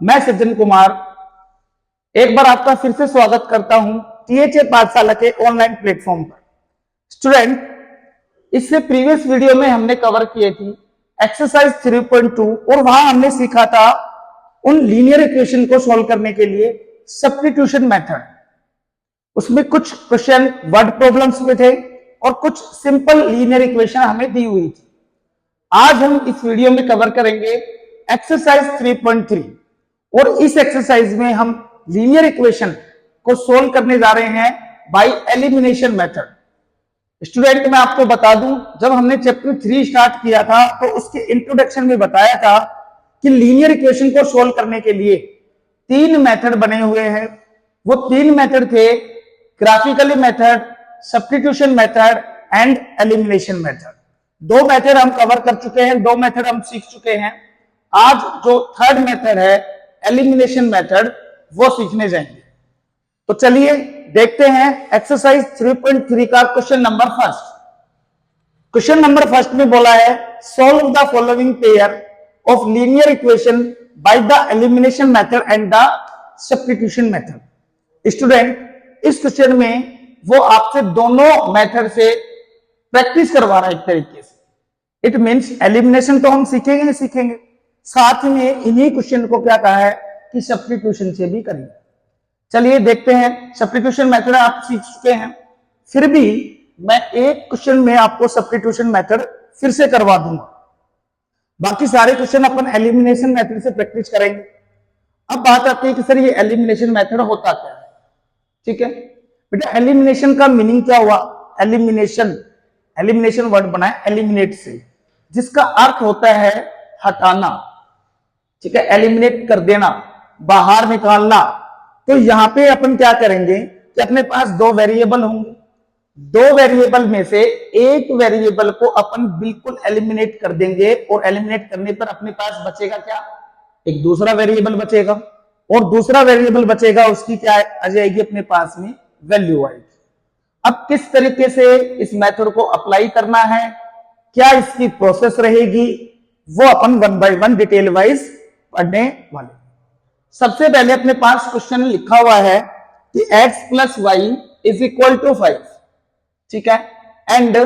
मैं सज्जन कुमार एक बार आपका फिर से स्वागत करता हूं टीएचए पाठशाला के ऑनलाइन प्लेटफॉर्म पर। स्टूडेंट, इससे प्रीवियस वीडियो में हमने कवर किए थी एक्सरसाइज 3.2 और वहां हमने सीखा था उन लीनियर इक्वेशन को सॉल्व करने के लिए सब्स्टिट्यूशन मेथड। उसमें कुछ क्वेश्चन वर्ड प्रॉब्लम्स में थे और कुछ सिंपल लीनियर इक्वेशन हमें दी हुई थी। आज हम इस वीडियो में कवर करेंगे एक्सरसाइज 3.3 और इस एक्सरसाइज में हम लीनियर इक्वेशन को सोल्व करने जा रहे हैं बाय एलिमिनेशन मेथड। स्टूडेंट, मैं आपको बता दूं, जब हमने चैप्टर 3 स्टार्ट किया था तो उसके इंट्रोडक्शन में बताया था कि लीनियर इक्वेशन को सोल्व करने के लिए 3 मेथड बने हुए हैं। वो 3 मेथड थे graphically method, substitution method and elimination method. 2 method हम कवर कर चुके हैं, 2 मेथड हम सीख चुके हैं। आज जो थर्ड मेथड है एलिमिनेशन मेथड, वो सीखने जाएंगे। तो चलिए देखते हैं एक्सरसाइज 3.3 का question number first. Question number first में बोला है solve the following pair of linear equation by the elimination method and the substitution method. Student, इस क्वेश्चन में वो आपसे दोनों मेथड से प्रैक्टिस करवा रहा है एक तरीके से। इट मींस एलिमिनेशन तो हम सीखेंगे ही सीखेंगे, साथ में इन्हीं क्वेश्चन को क्या कहा है कि सब्स्टिट्यूशन से भी करेंगे। चलिए देखते हैं। सब्स्टिट्यूशन मेथड आप सीख चुके हैं, फिर भी मैं एक क्वेश्चन में आपको सब्स्टिट्यूशन मेथड फिर से करवा दूंगा। बाकी सारे क्वेश्चन अपन एलिमिनेशन मेथड से प्रैक्टिस करेंगे। अब बात आती है कि सर ये एलिमिनेशन मेथड होता क्या है। ठीक है बेटा, एलिमिनेशन का मीनिंग क्या हुआ? एलिमिनेशन वर्ड बना है एलिमिनेट से, जिसका अर्थ होता है हटाना। ठीक है, एलिमिनेट कर देना, बाहर निकालना। तो यहां पे अपन क्या करेंगे कि अपने पास 2 वेरिएबल होंगे, 2 वेरिएबल में से एक वेरिएबल को अपन बिल्कुल एलिमिनेट कर देंगे और एलिमिनेट करने पर अपने पास बचेगा क्या? एक दूसरा वेरिएबल बचेगा, और दूसरा वेरिएबल बचेगा उसकी क्या आ जाएगी अपने पास में? वैल्यू आएगी। अब किस तरीके से इस मेथड को अप्लाई करना है, क्या इसकी प्रोसेस रहेगी, वो अपन 1 बाय 1 डिटेल वाइज पढ़ने वाले। सबसे पहले अपने पास क्वेश्चन लिखा हुआ है कि x plus y is equal to 5। ठीक है, and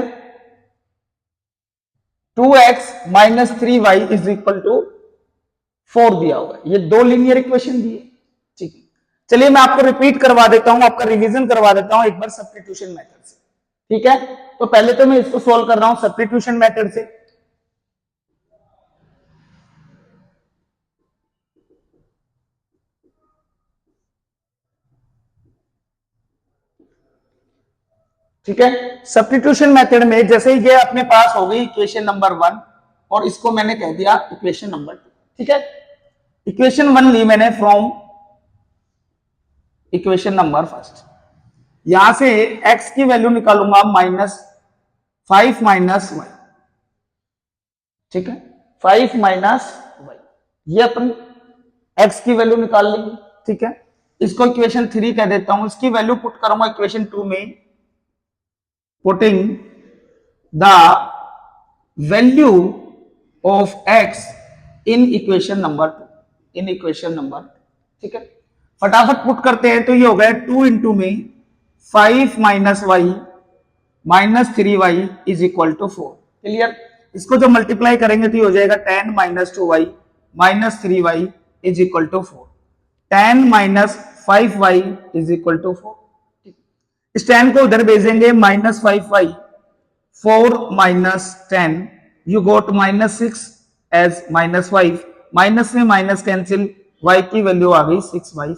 2x minus 3y is equal to 4 दिया हुआ है। ये 2 लीनियर इक्वेशन दिए। ठीक है, चलिए मैं आपको रिपीट करवा देता हूं, आपका रिवीजन करवा देता हूं एक बार सब्स्टिट्यूशन मेथड से। ठीक है, तो पहले तो मैं इसको सोल्व कर रहा हूं सब्स्टिट्यूशन मेथड से। ठीक है, सब्स्टिट्यूशन मेथड में जैसे ही ये अपने पास हो गई इक्वेशन नंबर 1 और इसको मैंने कह दिया इक्वेशन नंबर 2। ठीक है, इक्वेशन 1 ली मैंने फ्रॉम इक्वेशन नंबर फर्स्ट। यहां से x की वैल्यू निकालूंगा -5 माइनस y। ठीक है, 5 माइनस y, ये अपन x की वैल्यू निकाल लेंगे। ठीक है, इसको इक्वेशन 3 कह देता हूं, इसकी वैल्यू पुट करूंगा इक्वेशन 2 में, putting the value of x in equation number 2। ठीक है, फटाफट पुट करते हैं तो ये हो गया 2 इंटू में 5 minus y minus 3y is equal to 4। Clear? इसको जो मल्टीप्लाई करेंगे तो ये हो जाएगा 10 minus 2y minus 3y is equal to 4। 10 minus 5y is equal to 4। इस 10 को उधर भेजेंगे, -5y, 4 minus 10, you got -6 as -5, minus में माइनस कैंसिल, y की वैल्यू आ गई 6/5।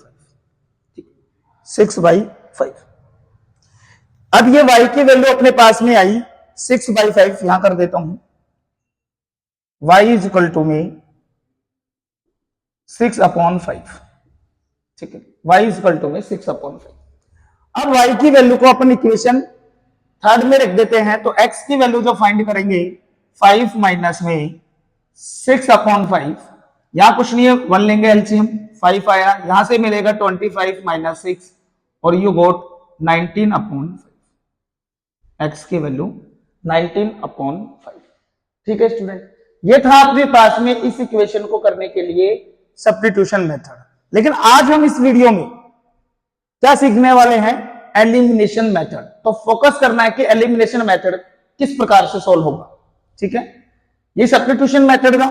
6/5। अब ये y की वैल्यू अपने पास में आई 6/5, यहां कर देता हूं, y इज इक्वल टू में 6/5। ठीक है, y इज इक्वल टू में 6/5। अब y की वैल्यू को अपन इक्वेशन 3 में रख देते हैं, तो x की वैल्यू जो फाइंड करेंगे 5 माइनस में 6/5, यहां कुछ नहीं है, 1 लेंगे एलसीएम, 5 आया, यहां से मिलेगा 25 माइनस 6 और यू गोट 19/5। x की वैल्यू 19/5। ठीक है स्टूडेंट, ये था अपने पास में इस इक्वेशन को करने के लिए सब्स्टिट्यूशन मेथड। लेकिन आज हम इस वीडियो में क्या सीखने वाले हैं, एलिमिनेशन मेथड। तो फोकस करना है कि एलिमिनेशन मेथड किस प्रकार से सॉल्व होगा। ठीक है, ये सब्स्टिट्यूशन मेथड का,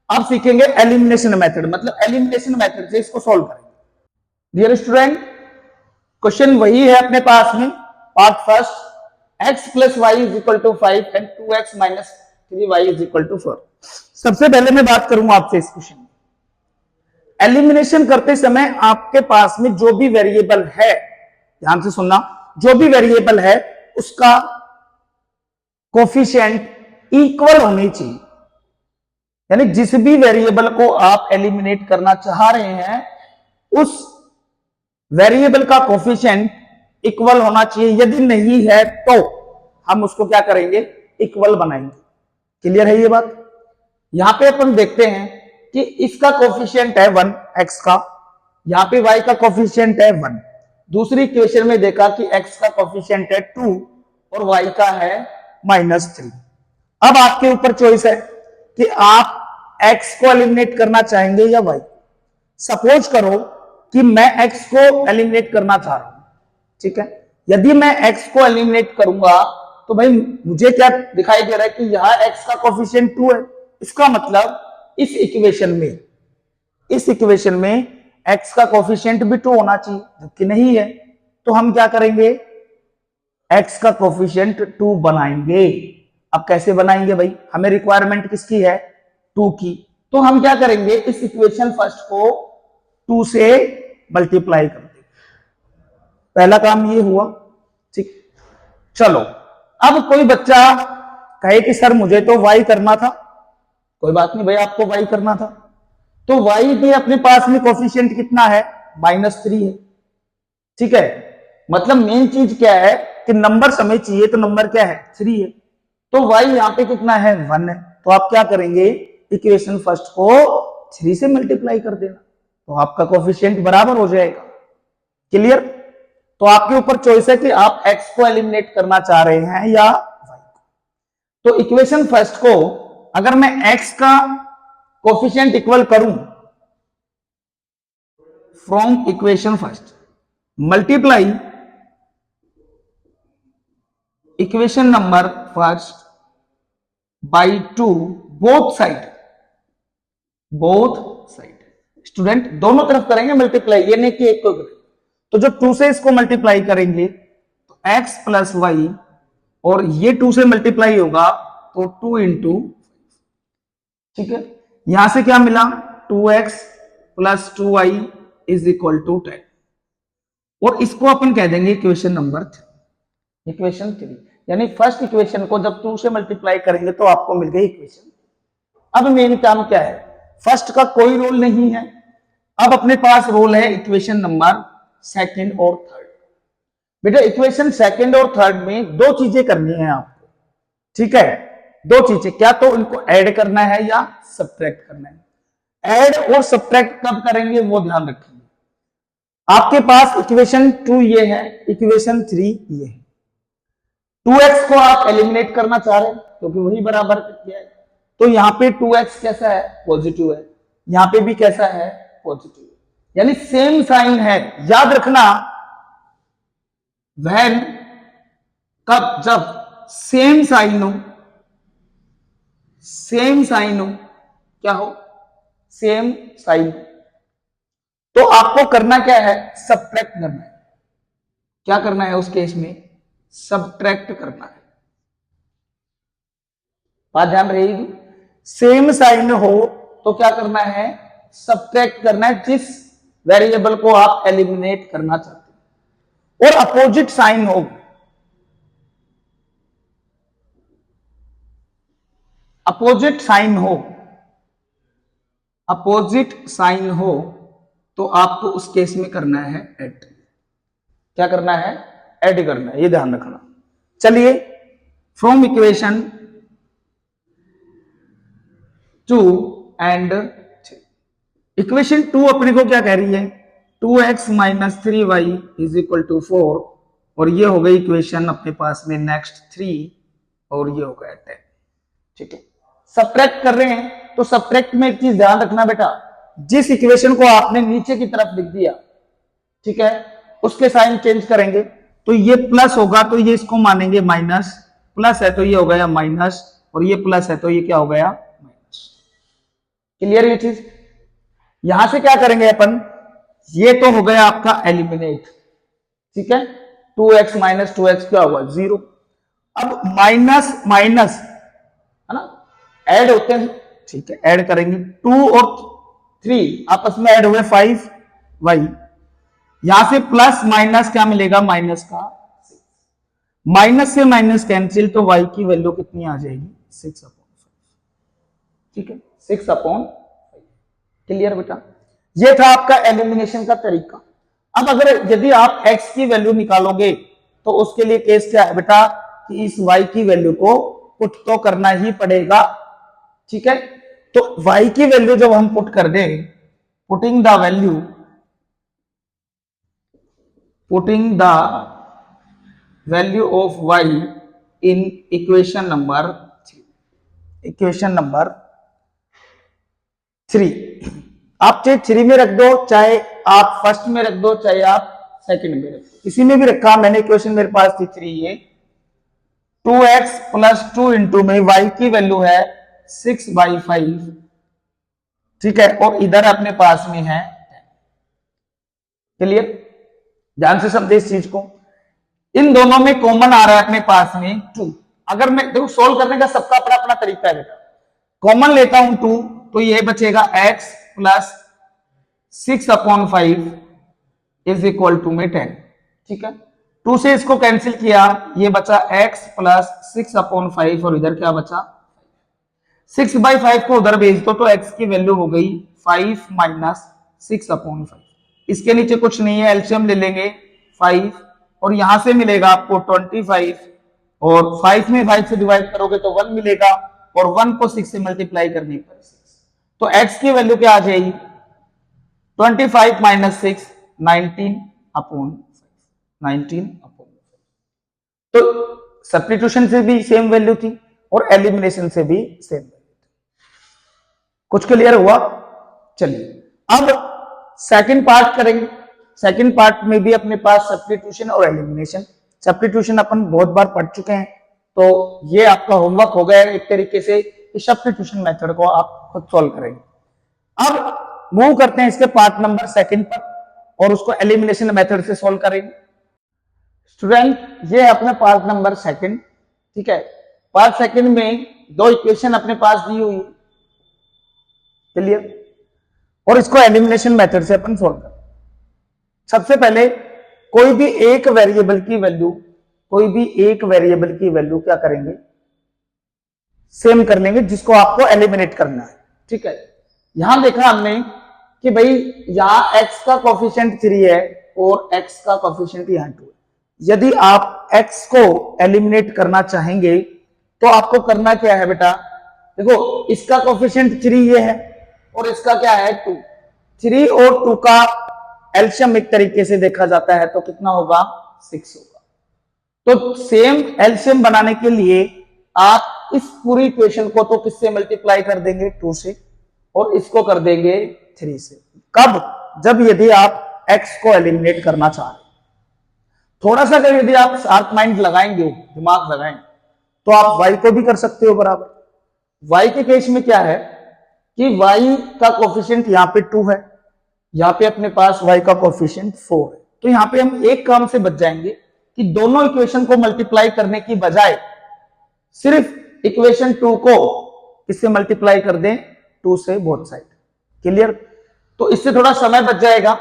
अब सीखेंगे एलिमिनेशन मेथड, मतलब एलिमिनेशन मेथड से इसको सॉल्व करेंगे। डियर स्टूडेंट, क्वेश्चन वही है अपने पास में, part first, x plus y is equal to 5 and 2x minus 3y is equal to 4। सबसे पहले मैं बात करूंगा आपसे इस क्वेश्चन में, एलिमिनेशन करते समय आपके पास में जो भी वेरिएबल है, ध्यान से सुनना, जो भी वेरिएबल है उसका कोफिशिएंट इक्वल होनी चाहिए। यानी जिस भी वेरिएबल को आप एलिमिनेट करना चाह रहे हैं उस वेरिएबल का कोफिशिएंट इक्वल होना चाहिए। यदि नहीं है तो हम उसको क्या करेंगे, इक्वल बनाएंगे। क्लियर है ये बात। यहां पे अपन देखते हैं कि इसका कोफिशिएंट है 1 x का, यहां पे y का कोफिशिएंट है 1। दूसरी इक्वेशन में देखा कि x का कोफिशिएंट है 2 और y का है -3। अब आपके ऊपर चॉइस है कि आप x को एलिमिनेट करना चाहेंगे या y। सपोज करो कि मैं x को एलिमिनेट करना चाह रहा हूं, ठीक है। यदि मैं x को एलिमिनेट करूंगा तो भाई मुझे क्या दिखाई दे रहा है कि यहां x का कोफिशिएंट 2 है। इसका मतलब इस इक्वेशन में x का कोफिशिएंट भी 2 होना चाहिए, जबकि नहीं है। तो हम क्या करेंगे, x का कोफिशिएंट 2 बनाएंगे। अब कैसे बनाएंगे भाई, हमें रिक्वायरमेंट किसकी है, 2 की। तो हम क्या करेंगे, इस इक्वेशन फर्स्ट को 2 से मल्टीप्लाई कर देंगे। पहला काम ये हुआ, ठीक। चलो, अब कोई बच्चा कहे कि सर मुझे तो y करना था। कोई बात नहीं भाई, आपको y करना था तो y भी अपने पास में कोफिशिएंट कितना है, -3 है। ठीक है, मतलब मेन चीज क्या है कि नंबर हमें चाहिए, तो नंबर क्या है, 3 है। तो y यहां पे कितना है, 1 है। तो आप क्या करेंगे, इक्वेशन फर्स्ट को 3 से मल्टीप्लाई कर देना, तो आपका कोफिशिएंट बराबर हो जाएगा। क्लियर। तो आपके ऊपर चॉइस है कि आप x को एलिमिनेट करना चाह रहे हैं या y। तो इक्वेशन फर्स्ट को अगर मैं x का कोफिशिएंट इक्वल करूं, from equation first multiply equation number first by 2 both side. Student दोनों तरफ करेंगे मल्टीप्लाई, ये नहीं कि एक को करें। तो जब 2 से इसको मल्टीप्लाई करेंगे तो x प्लस वाई, और ये 2 से मल्टीप्लाई होगा तो 2 इंटू, ठीक है। यहां से क्या मिला, 2x plus 2y is equal to 10। और इसको अपन कह देंगे इक्वेशन नंबर 3, इक्वेशन 3। यानी फर्स्ट इक्वेशन को जब 2 से मल्टीप्लाई करेंगे तो आपको मिल गई इक्वेशन। अब मेन काम क्या है, फर्स्ट का कोई रोल नहीं है। अब अपने पास रोल है इक्वेशन नंबर सेकंड और थर्ड। बेटा इक्वेशन सेकंड और थर्ड में दो चीजें करनी है आपको, ठीक है। दो चीजें, क्या तो इनको ऐड करना है या सब्ट्रैक्ट करना है। ऐड और सब्ट्रैक्ट कब करेंगे वो ध्यान रखिए। आपके पास इक्वेशन 2 ये है, इक्वेशन 3 ये है। 2x को आप एलिमिनेट करना चाह रहे हैं क्योंकि वही बराबर किया है। तो यहां पे 2x कैसा है, पॉजिटिव है। यहां पे भी कैसा है, पॉजिटिव है। यानी सेम साइन है। याद रखना, व्हेन, कब, जब सेम साइन हो, क्या हो, सेम साइन, तो आपको करना क्या है, सब्ट्रैक्ट करना है। क्या करना है उस केस में, सब्ट्रैक्ट करना है। बात ध्यान रहेगी, सेम साइन हो तो क्या करना है, सब्ट्रैक्ट करना है जिस वेरिएबल को आप एलिमिनेट करना चाहते हैं। और अपोजिट साइन हो, अपोजिट साइन हो तो आपको उस केस में करना है ऐड। क्या करना है, ऐड करना है, ये ध्यान रखना। चलिए, फ्रॉम इक्वेशन 2 एंड 3, इक्वेशन 2 अपने को क्या कह रही है, 2x minus 3y is equal to 4, और ये हो गई इक्वेशन अपने पास में नेक्स्ट 3, और ये हो गया 10। ठीक है, सब्ट्रैक्ट कर रहे हैं तो सब्ट्रैक्ट में एक चीज ध्यान रखना बेटा, जिस इक्वेशन को आपने नीचे की तरफ लिख दिया, ठीक है, उसके साइन चेंज करेंगे। तो ये प्लस होगा तो ये इसको मानेंगे माइनस, प्लस है तो ये हो गया माइनस, और ये प्लस है तो ये क्या हो गया माइनस। क्लियर ये चीज? यहां से क्या करेंगे अपन, ये तो हो गया आपका एलिमिनेट, ठीक है, 2x माइनस 2x क्या होगा 0। अब माइनस माइनस है ना, ऐड होते हैं, ठीक है, ऐड करेंगे 2 और 3 आपस में ऐड हुए 5y, यहां से प्लस माइनस क्या मिलेगा माइनस का, माइनस से माइनस कैंसिल, तो y की वैल्यू कितनी आ जाएगी 6/5, ठीक है, 6/5। क्लियर बेटा? ये था आपका एलिमिनेशन का तरीका। अब अगर यदि आप x की वैल्यू निकालोगे तो उसके लिए केस क्या है बेटा, कि इस y की वैल्यू को पुट तो करना ही पड़ेगा, ठीक है। तो y की वैल्यू जब हम पुट कर दें, putting the value of y in equation number 3, आप चाहे 3 में रख दो, चाहे आप फर्स्ट में रख दो, चाहे आप सेकंड में रख दो, किसी में भी रखा। मैंने इक्वेशन मेरे पास थी 3, ये 2x प्लस 2 इंटू में y की वैल्यू है 6/5, ठीक है, और इधर अपने पास में है 10। क्लियर? ध्यान से समझे इस चीज को। इन दोनों में कॉमन आ रहा है अपने पास में 2। अगर मैं देखो सोल्व करने का सबका अपना अपना तरीका है बेटा, कॉमन लेता हूं 2 तो ये बचेगा x plus 6/5 is equal to में 10, ठीक है। 2 से इसको कैंसिल किया, ये बचा x प्लस 6/5 और इधर क्या बचा 6/5 को उधर भेज दो तो x की वैल्यू हो गई 5 माइनस 6/5। इसके नीचे कुछ नहीं है, एलसीएम ले लेंगे 5 और यहां से मिलेगा आपको 25 और 5 में 5 से डिवाइड करोगे तो 1 मिलेगा और 1 को 6 से मल्टीप्लाई करने पर 6, तो x की वैल्यू क्या आ जाएगी 25 माइनस 6 19/5। तो सब्स्टिट्यूशन से भी सेम वैल्यू थी और एलिमिनेशन से भी सेम वैल्यू थी। कुछ क्लियर हुआ? चलिए अब सेकंड पार्ट करेंगे। सेकंड पार्ट में भी अपने पास सब्स्टिट्यूशन और एलिमिनेशन। सब्स्टिट्यूशन अपन बहुत बार पढ़ चुके हैं, तो ये आपका होमवर्क हो गया है एक तरीके से कि सब्स्टिट्यूशन मेथड को आप खुद सॉल्व करेंगे। अब मूव करते हैं इसके पार्ट नंबर सेकंड पर और उसको एलिमिनेशन मेथड से सॉल्व करेंगे। स्टूडेंट ये है अपना पार्ट नंबर सेकंड, ठीक है। पार्ट सेकंड में दो इक्वेशन अपने पास दी हुई, क्लियर, और इसको एलिमिनेशन मेथड से अपन सॉल्व करें। सबसे पहले कोई भी एक वेरिएबल की वैल्यू क्या करेंगे सेम कर लेंगे जिसको आपको एलिमिनेट करना है, ठीक है। यहां देखा हमने कि भाई यहां x का कोफिशिएंट 3 है और x का कोफिशिएंट यहां 2 है। यदि आप x को एलिमिनेट करना चाहेंगे तो आपको करना क्या है बेटा, देखो इसका कोफिशिएंट 3 ये है और इसका क्या है 2, 3 और 2 का एलसीएम एक तरीके से देखा जाता है तो कितना होगा 6 होगा। तो सेम एलसीएम बनाने के लिए आप इस पूरी इक्वेशन को तो किससे मल्टीप्लाई कर देंगे 2 से और इसको कर देंगे 3 से। कब? जब यदि आप x को एलिमिनेट करना चाह रहे। थोड़ा सा अगर यदि आप शार्प माइंड लगाएंगे, दिमाग लगाएं, तो आप y को भी कर सकते हो बराबर। y के केस में क्या है कि y का कोफिशिएंट यहाँ पे 2 है, यहाँ पे अपने पास y का कोफिशिएंट 4 है, तो यहाँ पे हम एक काम से बच जाएंगे कि दोनों इक्वेशन को मल्टीप्लाई करने की बजाय सिर्फ इक्वेशन 2 को किससे मल्टीप्लाई कर दें 2 से बोथ साइड। क्लियर? तो इससे थोड़ा समय बच जाएगा।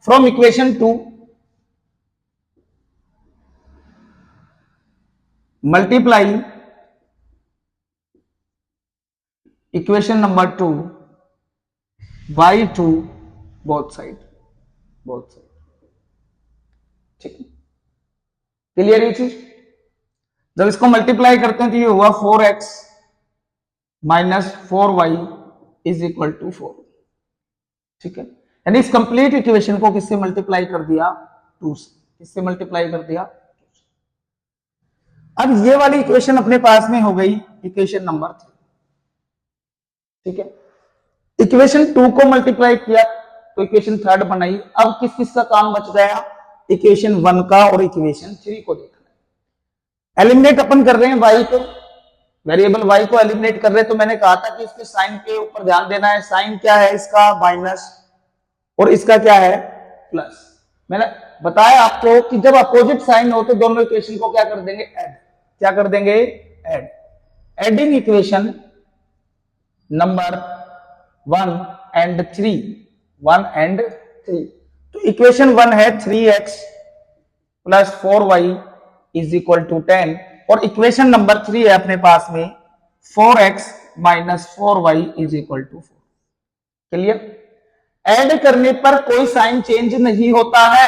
From equation 2 multiply equation number 2 by 2 both side, ठीक है। क्लियर ये चीज? जब इसको मल्टीप्लाई करते हैं तो ये हुआ 4x minus 4y is equal to 4, ठीक है। यानी इस कंप्लीट इक्वेशन को किससे मल्टीप्लाई कर दिया 2 से, किससे मल्टीप्लाई कर दिया 2 से। अब ये वाली इक्वेशन अपने पास में हो गई इक्वेशन नंबर 3, ठीक है। इक्वेशन 2 को मल्टीप्लाई किया तो इक्वेशन 3 बनाई। अब किस किस का काम बच गया, इक्वेशन 1 का और इक्वेशन 3 को देखना है। एलिमिनेट अपन कर रहे हैं y को, वेरिएबल y को एलिमिनेट कर रहे हैं, तो मैंने कहा था कि इसके साइन के ऊपर ध्यान देना है। साइन क्या है इसका, माइनस, और इसका क्या है, प्लस। मैंने बताया आपको कि जब अपोजिट साइन हो तो दोनों इक्वेशन को क्या कर देंगे, ऐड। क्या कर देंगे, add. Adding equation number 1 and 3, 1 and 3। तो इक्वेशन 1 है 3x plus 4y is equal to 10, और इक्वेशन नंबर 3 है अपने पास में 4x minus 4y is equal to 4। Clear. Add करने पर कोई साइन चेंज नहीं होता है,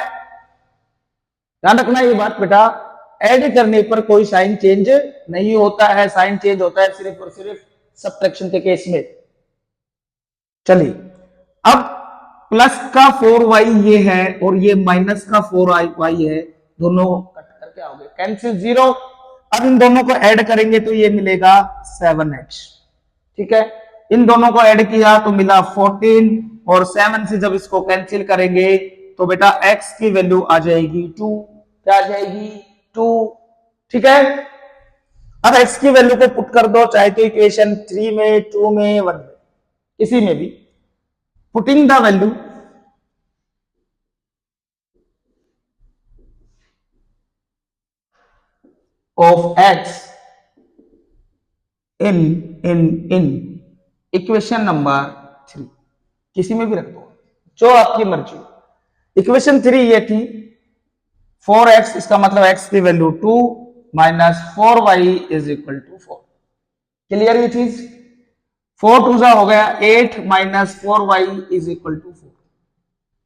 ध्यान रखना ये बात बेटा। ऐड करने पर कोई साइन चेंज नहीं होता है, साइन चेंज होता है सिर्फ और सिर्फ सब्ट्रैक्शन के केस में। चलिए, अब प्लस का 4y ये है और ये माइनस का 4y है, दोनों कट करके आओगे, कैंसिल 0। अब इन दोनों को ऐड करेंगे तो ये मिलेगा 7x। ठीक है, इन दोनों को ऐड किया तो मिला 14, और 7 से जब इसको कैंसिल करेंगे तो बेटा x की वैल्यू आ जाएगी 2। क्या आ जाएगी, 2। ठीक है, अब x की वैल्यू को पुट कर दो, चाहे तो इक्वेशन 3 में, 2 में, 1 में, किसी में भी। Putting the value of x in equation number 3, किसी में भी रख दो, जो आपकी मर्जी। इक्वेशन 3 ये थी 4x, इसका मतलब x की value 2 minus 4y is equal to 4। Clear ये चीज। 4 2 जा हो गया 8 minus 4y is equal to 4।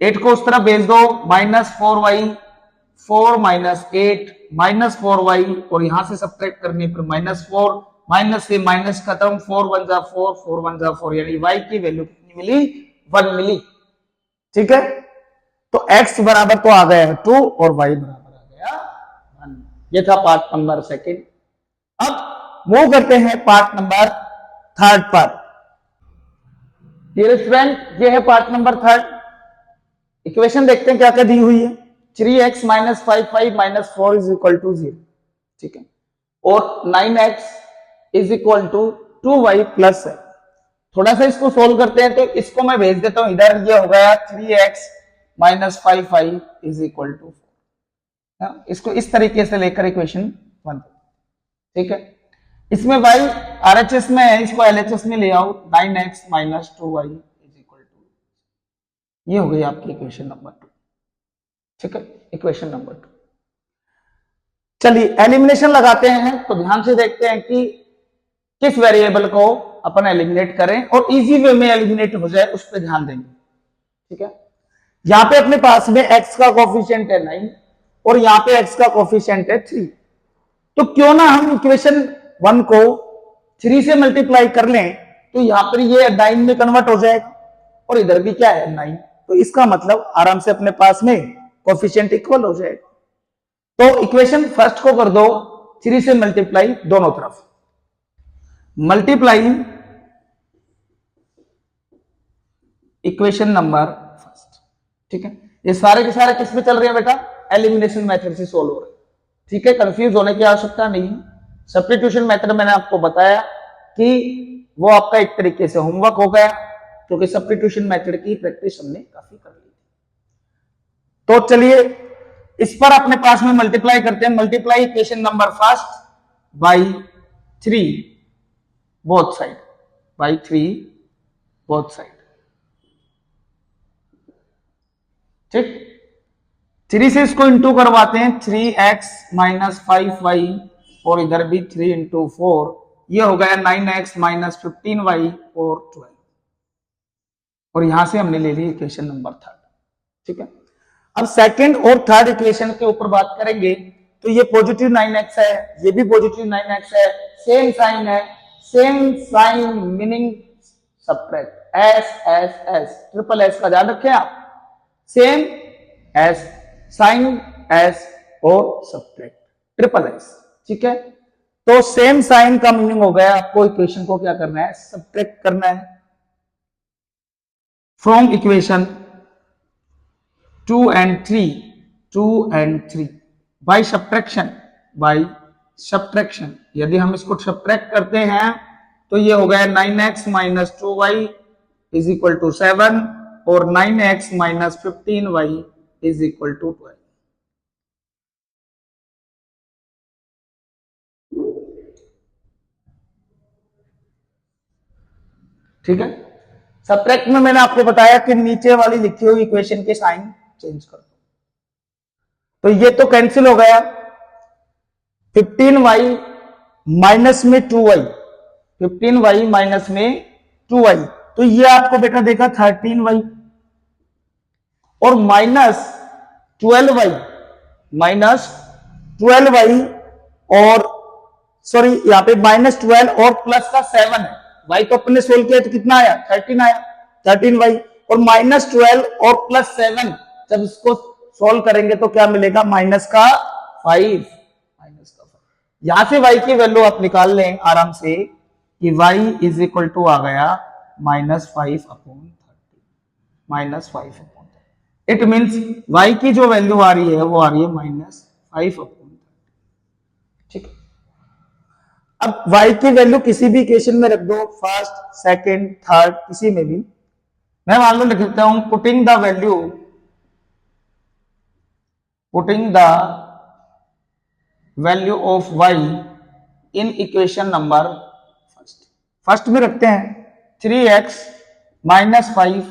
8 को उस तरह भेज दो, minus 4y, 4 minus 8 minus 4y, और यहां से सब्ट्रैक्ट करने पर माइनस 4, माइनस से माइनस खत्म, 4 1 जा 4, 4 1 जा 4, यानी y की वैल्यू कितनी मिली, 1 मिली। ठीक है, तो x बराबर तो आ गया 2 और y बराबर आ गया 1। ये था पार्ट नंबर 2। अब मूव करते हैं पार्ट नंबर 3 पर। डियर स्टूडेंट, ये है पार्ट नंबर 3। इक्वेशन देखते हैं क्या क्या दी हुई है। 3x minus 5y minus 4 is equal to 0। ठीक है, और 9x is equal to 2y plus है। थोड़ा सा इसको सोल्व करते हैं, तो इसको मैं भेज देता हूं इधर। ये हो गया 3x minus 5y is equal to 4। इसको इस तरीके से लेकर इक्वेशन 1। ठीक है, इसमें y RHS में है, इसको LHS में ले आओ, 9x minus 2y is equal to, ये हो गई आपकी इक्वेशन नंबर 2। ठीक है, इक्वेशन नंबर 2। चलिए एलिमिनेशन लगाते हैं, तो ध्यान से देखते हैं कि किस वेरिएबल को अपन एलिमिनेट करें और इजी वे में एलिमिनेट हो जाए, उस पर ध्यान देंगे। ठीक है, यहां पे अपने पास में x का कोफिशिएंट है 9 और यहां पे x का कोफिशिएंट है 3। तो क्यों ना हम इक्वेशन 1 को 3 से मल्टीप्लाई कर लें, तो यहां पर ये 9 में कन्वर्ट हो जाएगा और इधर भी क्या है 9। तो इसका मतलब आराम से अपने पास में कोफिशिएंट इक्वल हो जाएगा। तो इक्वेशन फर्स्ट को कर दो 3 से मल्टीप्लाई दोनों तरफ, मल्टीप्लाइंग इक्वेशन नंबर फर्स्ट। ठीक है, ये सारे के सारे किस में चल रहे हैं बेटा, एलिमिनेशन मेथड से सोल्व हो रहे हैं। ठीक है, कंफ्यूज होने की आवश्यकता नहीं। सब्स्टिट्यूशन मेथड मैंने आपको बताया कि वो आपका एक तरीके से होमवर्क हो गया, क्योंकि सब्स्टिट्यूशन मेथड की प्रैक्टिस हमने काफी कर ली। तो चलिए इस पर अपने पास में मल्टीप्लाई करते हैं। Multiply equation number first by 3 both side, by 3 both side. ठीक, 3 से इसको इंटू करवाते हैं, 3x माइनस 5y, और इधर भी 3 इंटू 4, ये हो गया 9x माइनस 15y और 12, और यहां से हमने ले ली इक्वेशन नंबर 3। ठीक है, अब सेकंड और थर्ड इक्वेशन के ऊपर बात करेंगे, तो ये पॉजिटिव 9x है, ये भी पॉजिटिव 9x है, सेम साइन है, same sign meaning subtract, S S S, triple S का ध्यान रखें आप, सेम एस, साइन एस और सब्ट्रैक्ट, ट्रिपल एस। ठीक है, तो सेम साइन का मीनिंग हो गया आपको इक्वेशन को क्या करना है, सब्ट्रैक्ट करना है। From equation 2 and 3 by subtraction यदि हम इसको सब्ट्रैक्ट करते हैं तो ये हो गया 9x minus 2y is equal to 7 और 9x minus 15y is equal to 12। ठीक है, सब्ट्रैक्ट में मैंने आपको बताया कि नीचे वाली लिखी हुई इक्वेशन के साइन चेंज कर दो, तो ये तो कैंसिल हो गया। 15y माइनस में 2y, 15y माइनस में 2y, तो ये आपको बेटा देखा 13y और माइनस 12y, और सॉरी यहां पे माइनस 12 और प्लस का 7 है। y तो अपने सोल्व किया तो कितना आया 13 आया, 13y और माइनस 12 और प्लस 7 जब इसको सोल्व करेंगे तो क्या मिलेगा माइनस का 5। यहां से y की वैल्यू आप निकाल लें आराम से कि y इज इक्वल टू आ गया -5 अपॉन 30, -5 इट मीन्स y की जो वैल्यू आ रही है वो आ रही है -5 अपॉन 30। ठीक है, अब y की वैल्यू किसी भी इक्वेशन में रख दो, फर्स्ट सेकंड थर्ड किसी में भी। मैं मान लो लिख देता हूं putting the value of y in equation number first में रखते हैं 3x माइनस 5,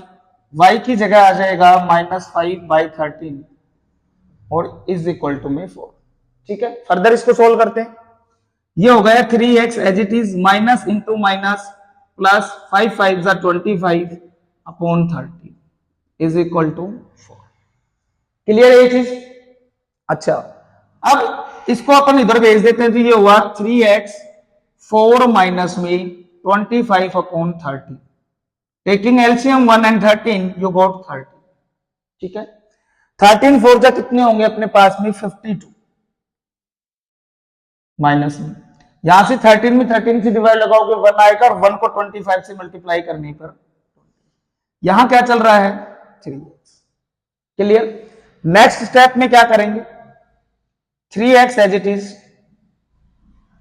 y की जगह आ जाएगा -5/13 और इज इक्वल टू में 4। ठीक है, फर्दर इसको सोल्व करते हैं। ये हो गया 3x as it is minus into minus plus 5 5 25 upon 30 is equal to 4। Clear है ये चीज? अच्छा, अब इसको अपन इधर भेज देते हैं तो ये हुआ 3x 4 माइनस में 25 upon 30, taking LCM 1 and 13 you got 30। ठीक है, 13 4 जा कितने होंगे अपने पास में 52 माइनस में, यहां से 13 में 13 से डिवाइड लगाओगे 1 आएगा और 1 को 25 से मल्टीप्लाई करने पर यहां क्या चल रहा है 3x। क्लियर? नेक्स्ट स्टेप में क्या करेंगे 3x एज इट इज,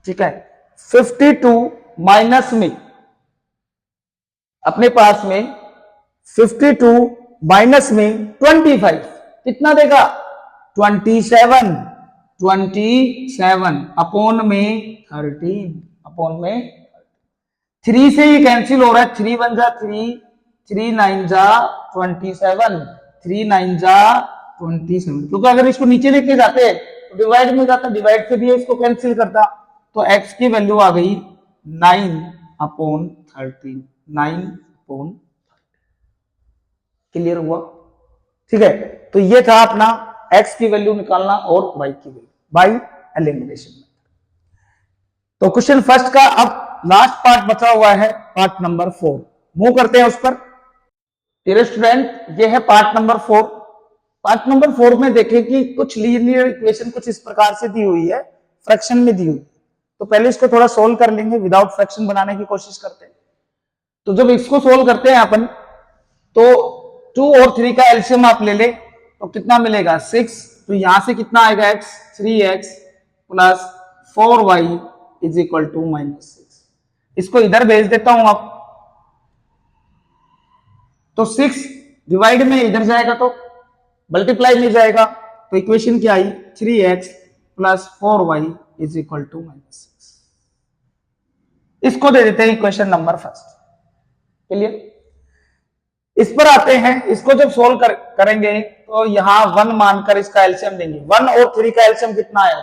ठीक है, 52 माइनस में अपने पास में 52 माइनस में 25 कितना देगा 27 अपॉन में 3 से ही कैंसिल हो रहा है, 3 1 जा 3, 3 9 जा 27, 3 9 जा 27, क्योंकि अगर इसको नीचे लेके जाते तो डिवाइड में जाता, डिवाइड से भी इसको कैंसिल करता, तो x की वैल्यू आ गई 9/13, 9/13। क्लियर हुआ? ठीक है, तो ये था अपना x की वैल्यू निकालना और y की वैल्यू बाय एलिमिनेशन में। तो क्वेश्चन फर्स्ट का अब लास्ट पार्ट बचा हुआ है, पार्ट नंबर 4, मूव करते हैं उस पर। डियर स्टूडेंट, ये है पार्ट नंबर 4। पार्ट नंबर 4 में देखें कि कुछ लीनियर इक्वेशन कुछ इस प्रकार से दी हुई है, फ्रैक्शन में दी हुई, तो पहले इसको थोड़ा सोल्व कर लेंगे, विदाउट फ्रैक्शन बनाने की कोशिश करते हैं। तो जब इसको सोल्व करते हैं अपन तो 2 और 3 का एलसीएम आप ले ले तो कितना मिलेगा 6, तो यहां से कितना आएगा x 3x plus 4y is equal to -6। इसको इधर भेज देता हूं आप, तो 6 डिवाइड में इधर जाएगा तो मल्टीप्लाई में जाएगा, तो इक्वेशन क्या आई 3x plus 4y is equal to -6। इसको दे देते हैं इक्वेशन नंबर फर्स्ट। क्लियर? इस पर आते हैं, इसको जब सोल्व करेंगे तो यहां 1 मानकर इसका एलसीएम देंगे। 1 और 3 का एलसीएम कितना आया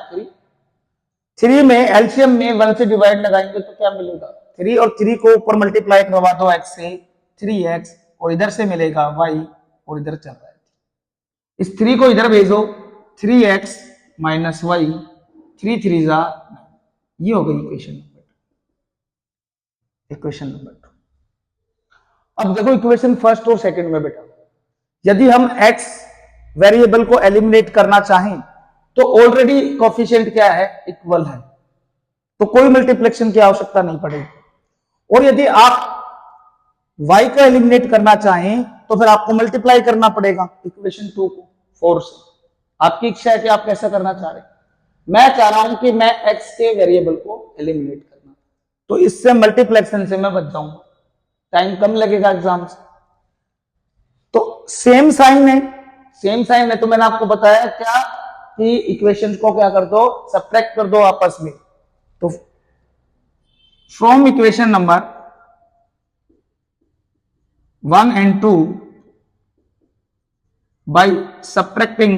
3 में एलसीएम में 1 से डिवाइड लगाएंगे तो क्या मिलेगा 3, और 3 को ऊपर मल्टीप्लाई करवा दो x से 3x, और इधर से मिलेगा y, और इधर चल रहा है इस 3 को इधर भेजो 3x माइनस y, 3 3 जा, ये हो गई इक्वेशन नंबर 2। अब देखो इक्वेशन फर्स्ट और सेकंड में बेटा, यदि हम x वेरिएबल को एलिमिनेट करना चाहें तो ऑलरेडी कोफिशिएंट क्या है इक्वल है, तो कोई मल्टीप्लिकेशन की आवश्यकता नहीं पड़ेगी। और यदि आप y को एलिमिनेट करना चाहें तो फिर आपको मल्टीप्लाई करना पड़ेगा इक्वेशन 2 को 4 से। आपकी इच्छा है कि आप कैसा करना चाह रहे हैं। मैं चाह रहा हूं कि मैं x के वेरिएबल को एलिमिनेट करना, तो इससे मल्टीप्लेक्शन से मैं बच जाऊंगा, टाइम कम लगेगा एग्जाम से। तो सेम साइन है, तो मैंने आपको बताया क्या कि इक्वेशंस को क्या कर दो, सब्ट्रैक्ट कर दो आपस में। तो from equation number 1 and 2 by subtracting,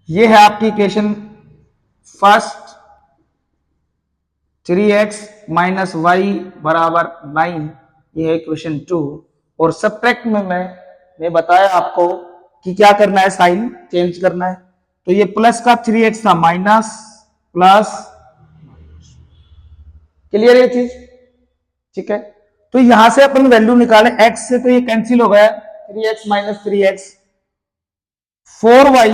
ये है आपकी equation first 3x minus Y बराबर 9, ये है इक्वेशन 2। और सब्ट्रैक्ट में मैंने बताया आपको कि क्या करना है, साइन चेंज करना है। तो ये प्लस का 3x था माइनस प्लस, क्लियर ये चीज, ठीक है। तो यहां से अपन वैल्यू निकाले x से, तो ये कैंसिल हो गया 3x माइनस 3x, 4y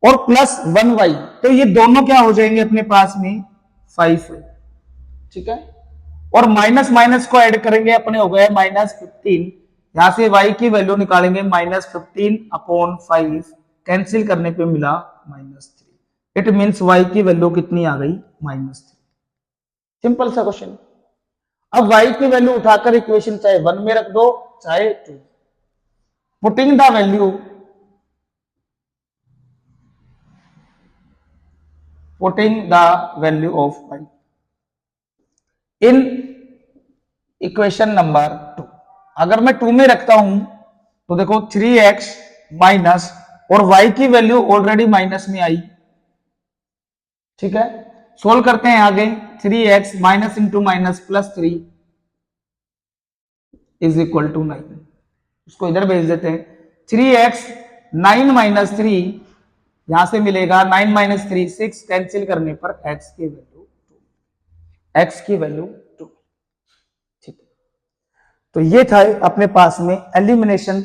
और प्लस 1y, तो ये दोनों क्या हो जाएंगे अपने पास में 5y, ठीक है। और माइनस माइनस को ऐड करेंगे, अपने हो गए -15, यहां से y की वैल्यू निकालेंगे -15/5, कैंसिल करने पे मिला -3। इट मींस y की वैल्यू कितनी आ गई, -3। सिंपल सा क्वेश्चन। अब y की वैल्यू उठाकर इक्वेशन चाहे 1 में रख दो चाहे 2, putting the value of y in equation number 2। अगर मैं 2 में रखता हूं तो देखो 3x माइनस, और y की वैल्यू ऑलरेडी माइनस में आई, ठीक है। सोल्व करते हैं आगे, 3x minus into minus plus 3 is equal to 9, उसको इधर भेज देते हैं। 3x 9 माइनस 3, यहां से मिलेगा 9 माइनस 3 6, कैंसिल करने पर x की वैल्यू 2, ठीक है। तो ये था अपने पास में एलिमिनेशन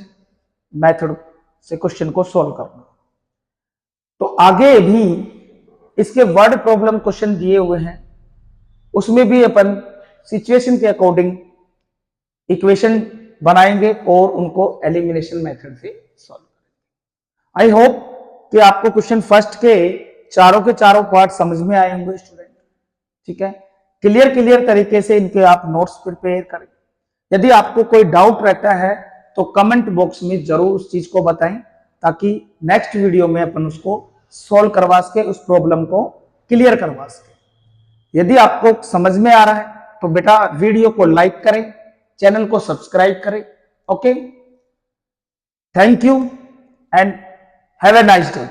मेथड से क्वेश्चन को सॉल्व करना। तो आगे भी इसके वर्ड प्रॉब्लम क्वेश्चन दिए हुए हैं, उसमें भी अपन सिचुएशन के अकॉर्डिंग इक्वेशन बनाएंगे और उनको एलिमिनेशन मेथड से सॉल्व करेंगे। आई होप कि आपको क्वेश्चन फर्स्ट के चारों पार्ट समझ में आए होंगे स्टूडेंट, ठीक है। क्लियर तरीके से इनके आप नोट्स प्रिपेयर करें। यदि आपको कोई डाउट रहता है तो कमेंट बॉक्स में जरूर उस चीज को बताएं, ताकि नेक्स्ट वीडियो में अपन उसको सॉल्व करवा सके, उस प्रॉब्लम को क्लियर करवा सके। यदि आपको समझ में आ रहा है तो बेटा वीडियो को लाइक करें, चैनल को सब्सक्राइब करें। Okay, thank you and have a nice day.